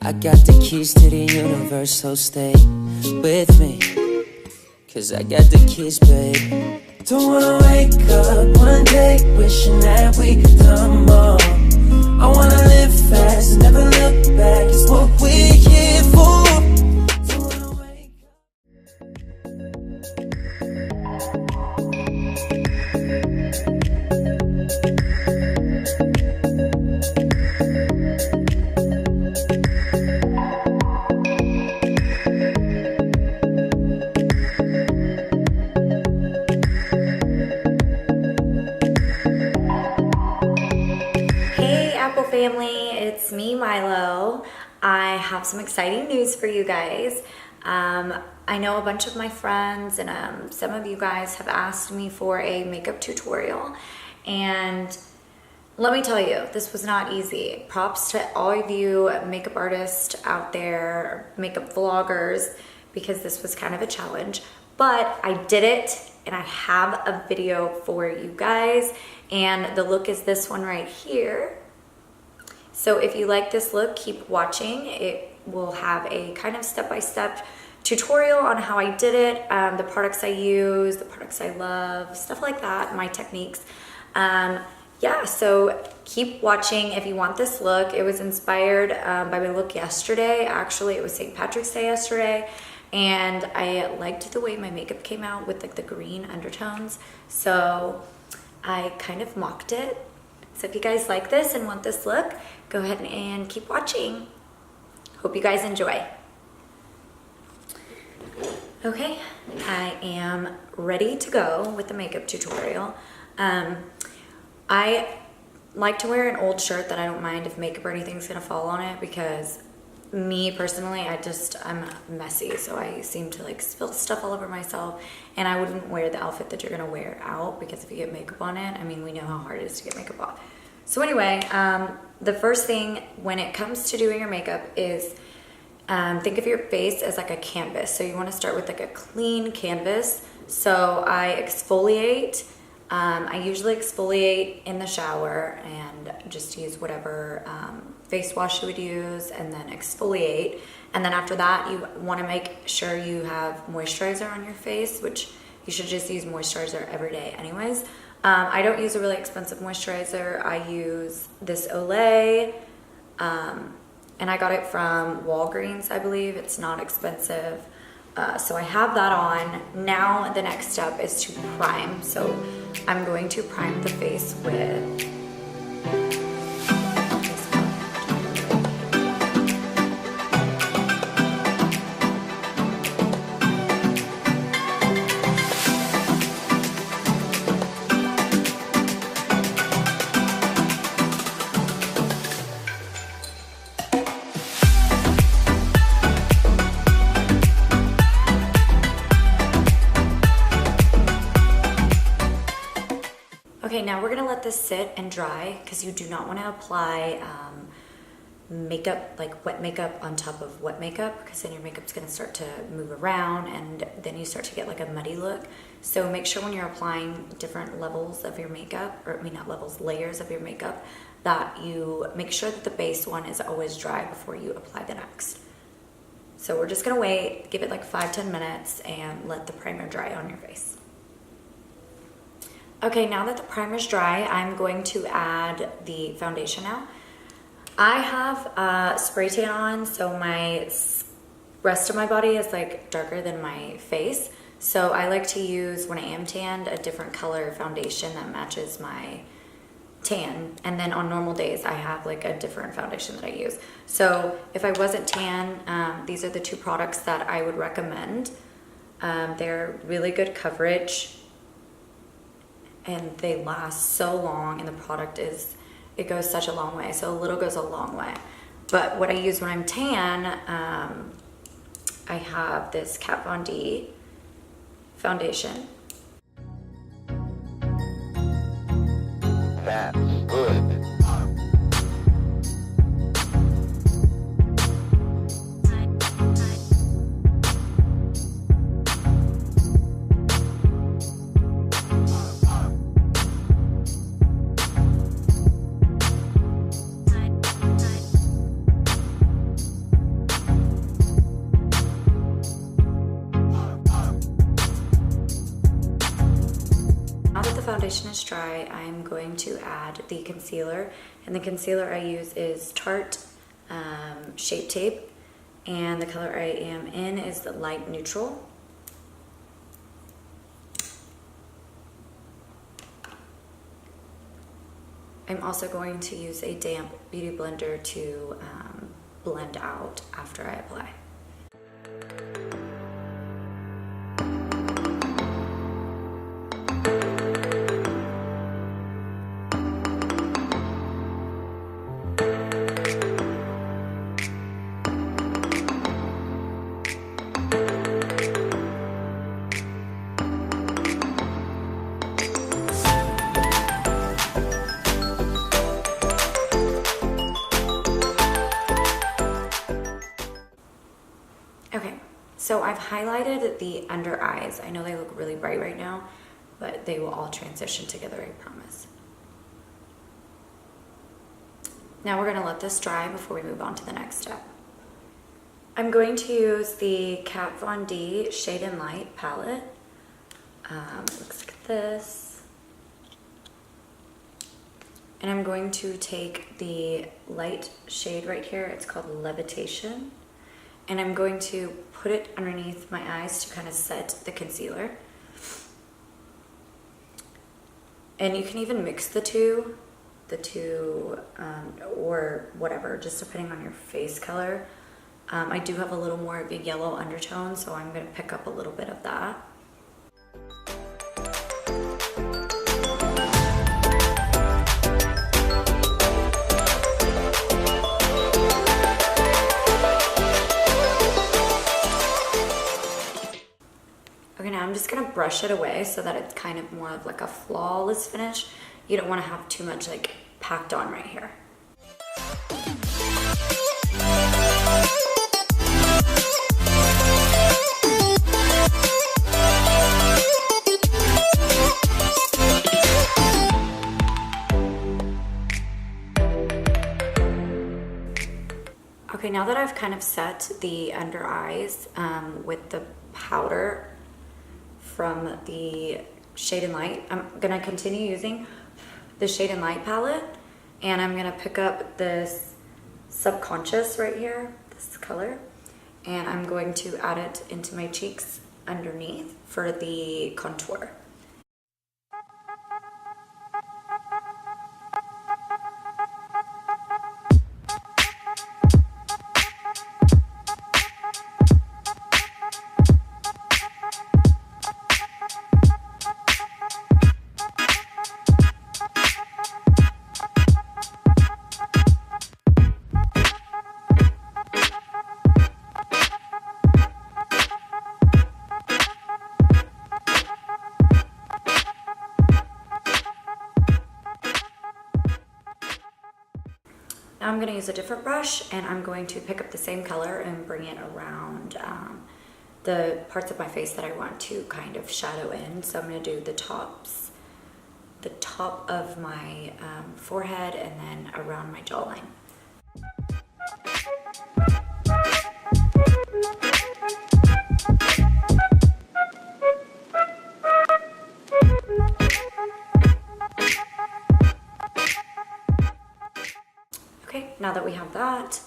I got the keys to the universe, so stay with me, 'cause I got the keys, babe. Don't wanna wake up one day wishing that we done more. I wanna live fast, never look back, it's what we're here for. Don't wanna wake family, it's me, Milo. I have some exciting news for you guys. I know a bunch of my friends and some of you guys have asked me for a makeup tutorial, and let me tell you, this was not easy. Props to all of you makeup artists out there, makeup vloggers, because this was kind of a challenge, but I did it and I have a video for you guys, and the look is this one right here. So if you like this look, keep watching. It will have a kind of step-by-step tutorial on how I did it, the products I use, the products I love, stuff like that, my techniques. Yeah, so keep watching if you want this look. It was inspired by my look yesterday. Actually, it was St. Patrick's Day yesterday, and I liked the way my makeup came out with like the green undertones. So I kind of mocked it. So if you guys like this and want this look, go ahead and keep watching. Hope you guys enjoy. Okay, I am ready to go with the makeup tutorial. I like to wear an old shirt that I don't mind if makeup or anything's gonna fall on it, because me personally, I'm messy, so I seem to like spill stuff all over myself, and I wouldn't wear the outfit that you're gonna wear out, because if you get makeup on it, I mean, we know how hard it is to get makeup off. So anyway, the first thing when it comes to doing your makeup is think of your face as like a canvas. So you wanna start with like a clean canvas. So I exfoliate. I usually exfoliate in the shower and just use whatever face wash you would use, and then exfoliate. And then after that, you want to make sure you have moisturizer on your face, which you should just use moisturizer every day anyways. I don't use a really expensive moisturizer. I use this Olay, and I got it from Walgreens, I believe. It's not expensive. So I have that on. Now the next step is to prime. So I'm going to prime the face with Okay, now we're gonna let this sit and dry, because you do not want to apply makeup, like wet makeup on top of wet makeup, because then your makeup's gonna start to move around and then you start to get like a muddy look. So make sure when you're applying different levels of your makeup, or I mean not levels, layers of your makeup, that you make sure that the base one is always dry before you apply the next. So we're just gonna wait, give it like 5-10 minutes and let the primer dry on your face. Okay, now that the primer's dry, I'm going to add the foundation now. I have spray tan on, so my rest of my body is like darker than my face. So I like to use, when I am tanned, a different color foundation that matches my tan. And then on normal days, I have like a different foundation that I use. So if I wasn't tan, these are the two products that I would recommend. They're really good coverage, and they last so long, and the product is, it goes such a long way. So a little goes a long way. But what I use when I'm tan, I have this Kat Von D foundation. That's good. dry, I'm going to add the concealer. And the concealer I use is Tarte Shape Tape. And the color I am in is the light neutral. I'm also going to use a damp beauty blender to blend out after I apply. Okay, so I've highlighted the under eyes. I know they look really bright right now, but they will all transition together, I promise. Now we're gonna let this dry before we move on to the next step. I'm going to use the Kat Von D Shade and Light palette. Looks like this. And I'm going to take the light shade right here. It's called Levitation. And I'm going to put it underneath my eyes to kind of set the concealer. And you can even mix the two, or whatever, just depending on your face color. I do have a little more of a yellow undertone, so I'm going to pick up a little bit of that. Okay, now I'm just gonna brush it away so that it's kind of more of like a flawless finish. You don't want to have too much like packed on right here. Okay, now that I've kind of set the under eyes with the powder from the Shade and Light, I'm gonna continue using the Shade and Light palette, and I'm gonna pick up this Subconscious right here, this color, and I'm going to add it into my cheeks underneath for the contour. Now I'm going to use a different brush, and I'm going to pick up the same color and bring it around the parts of my face that I want to kind of shadow in. So I'm going to do the top of my forehead and then around my jawline. Okay, now that we have that,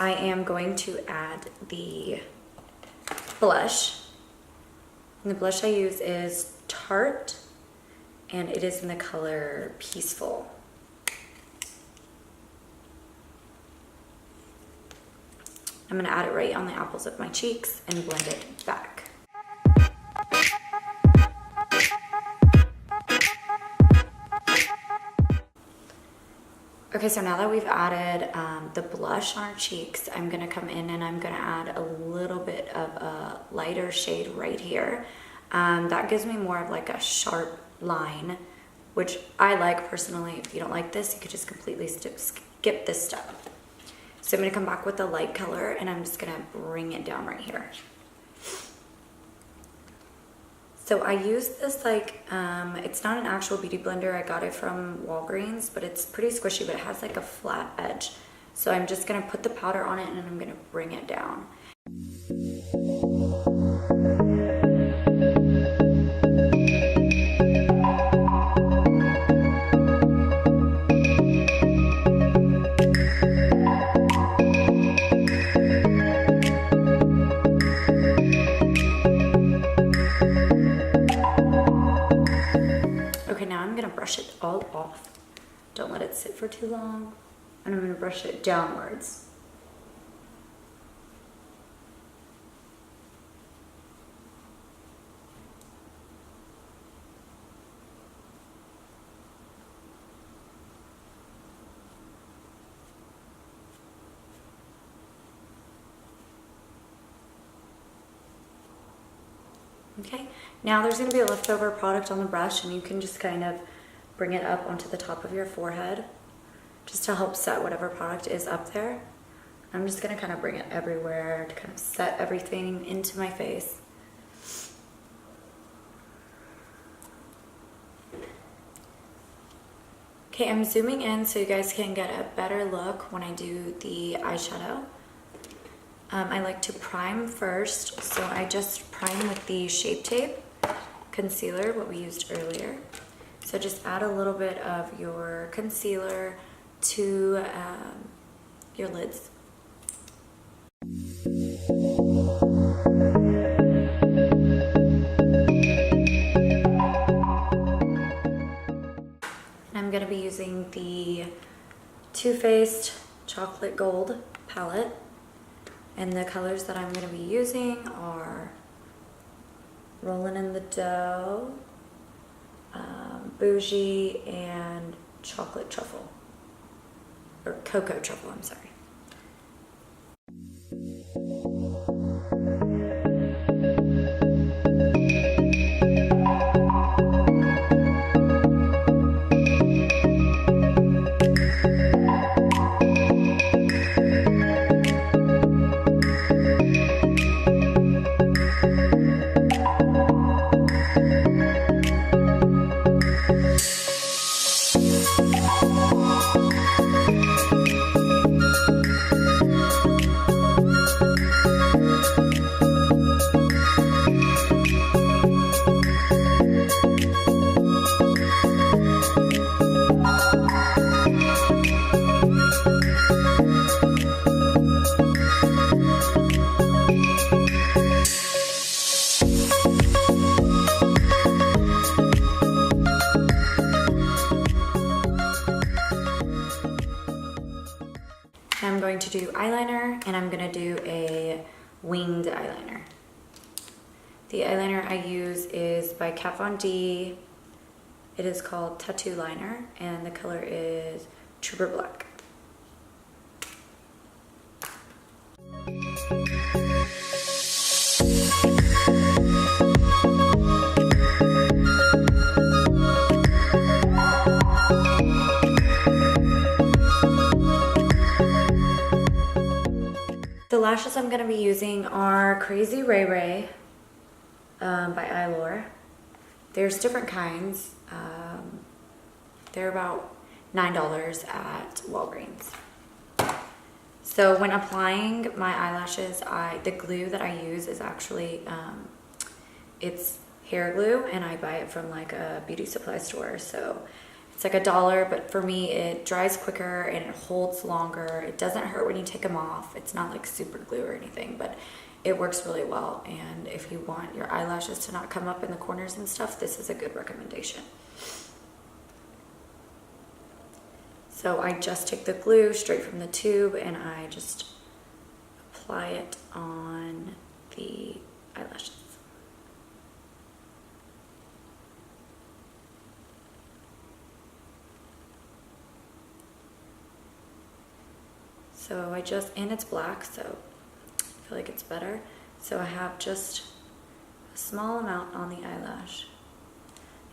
I am going to add the blush. And the blush I use is Tarte, and it is in the color Peaceful. I'm going to add it right on the apples of my cheeks and blend it back. Okay, so now that we've added the blush on our cheeks, I'm gonna come in and I'm gonna add a little bit of a lighter shade right here. That gives me more of like a sharp line, which I like personally. If you don't like this, you could just completely skip this step. So I'm gonna come back with the light color and I'm just gonna bring it down right here. So I use this like, it's not an actual beauty blender. I got it from Walgreens, but it's pretty squishy, but it has like a flat edge. So I'm just gonna put the powder on it and I'm gonna bring it down. Don't let it sit for too long. And I'm going to brush it downwards. Okay, now there's going to be a leftover product on the brush, and you can just kind of bring it up onto the top of your forehead just to help set whatever product is up there. I'm just going to kind of bring it everywhere to kind of set everything into my face. Okay, I'm zooming in so you guys can get a better look when I do the eyeshadow. I like to prime first, so I just prime with the Shape Tape concealer, what we used earlier. So just add a little bit of your concealer to your lids. I'm going to be using the Too Faced Chocolate Gold palette. And the colors that I'm going to be using are Rolling in the Dough, Bougie, and Chocolate Truffle. Or Cocoa Truffle, I'm sorry. I'm going to do eyeliner, and I'm going to do a winged eyeliner. The eyeliner I use is by Kat Von D. It is called Tattoo Liner, and the color is Trooper Black. The lashes I'm going to be using are Crazy Ray Ray by Eyelure. There's different kinds. They're about $9 at Walgreens. So when applying my eyelashes, the glue that I use is actually, it's hair glue, and I buy it from like a beauty supply store. So it's like $1, but for me it dries quicker and it holds longer. It doesn't hurt when you take them off. It's not like super glue or anything, but it works really well. And if you want your eyelashes to not come up in the corners and stuff, this is a good recommendation. So I just take the glue straight from the tube and I just apply it on the eyelashes. So and it's black, so I feel like it's better. So I have just a small amount on the eyelash,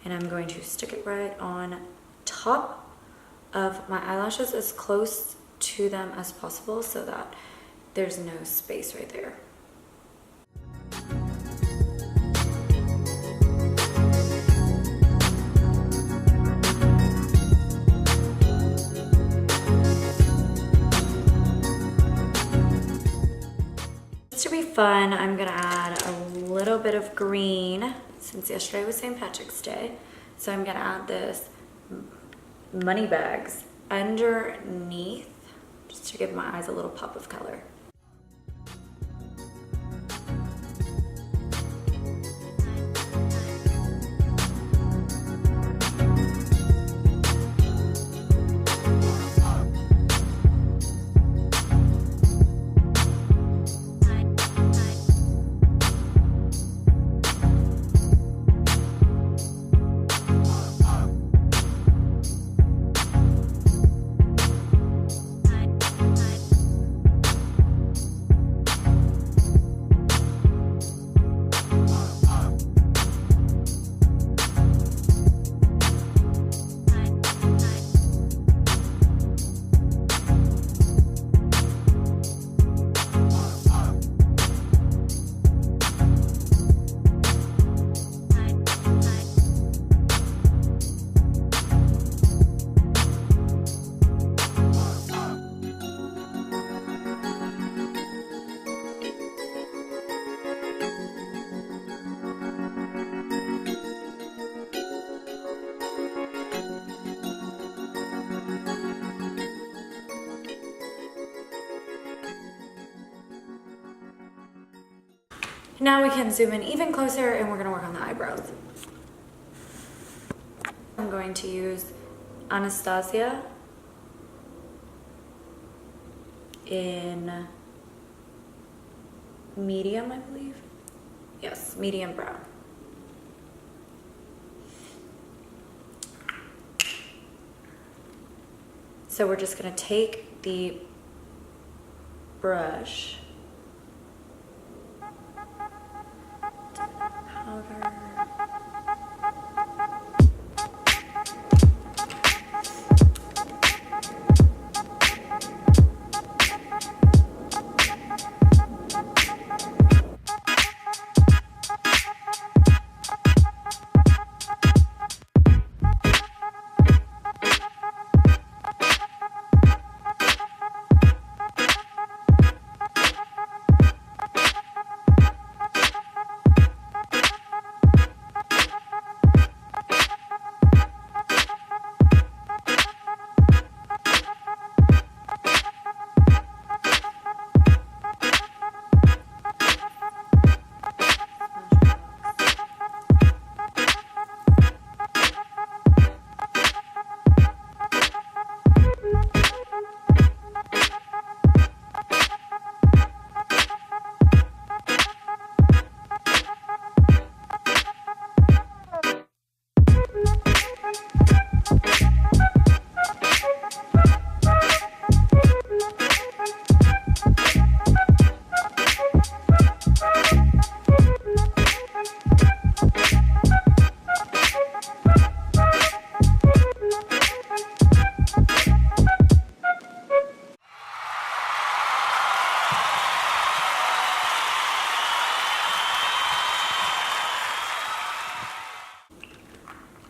and I'm going to stick it right on top of my eyelashes, as close to them as possible so that there's no space right there. To be fun, I'm gonna add a little bit of green, since yesterday was St. Patrick's Day. So I'm gonna add this money bags underneath, just to give my eyes a little pop of color. Now we can zoom in even closer and we're gonna work on the eyebrows. I'm going to use Anastasia in medium, I believe. Yes, medium brown. So we're just gonna take the brush, powder.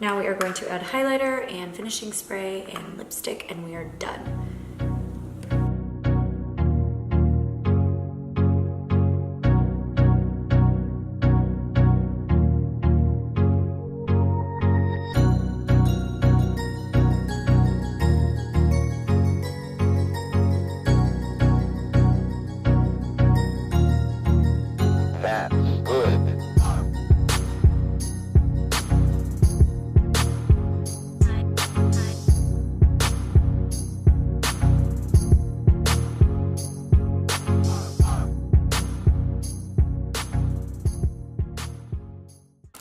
Now we are going to add highlighter and finishing spray and lipstick, and we are done. That's good.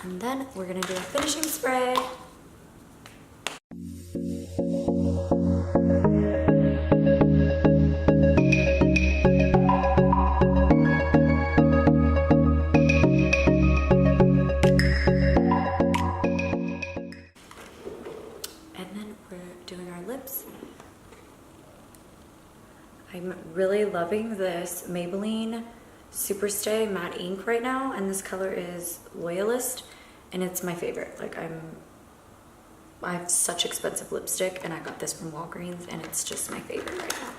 And then we're gonna do a finishing spray. And then we're doing our lips. I'm really loving this Maybelline Superstay Matte Ink right now, and this color is Loyalist, and it's my favorite. Like I have such expensive lipstick, and I got this from Walgreens, and it's just my favorite right now.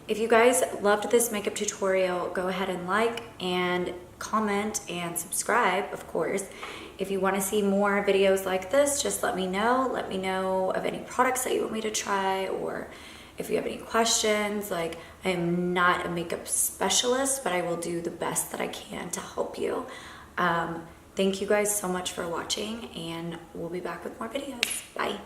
If you guys loved this makeup tutorial, go ahead and like and comment and subscribe, of course. If you want to see more videos like this, just let me know. Let me know of any products that you want me to try, or if you have any questions. Like, I am not a makeup specialist, but I will do the best that I can to help you. Thank you guys so much for watching, and we'll be back with more videos. Bye.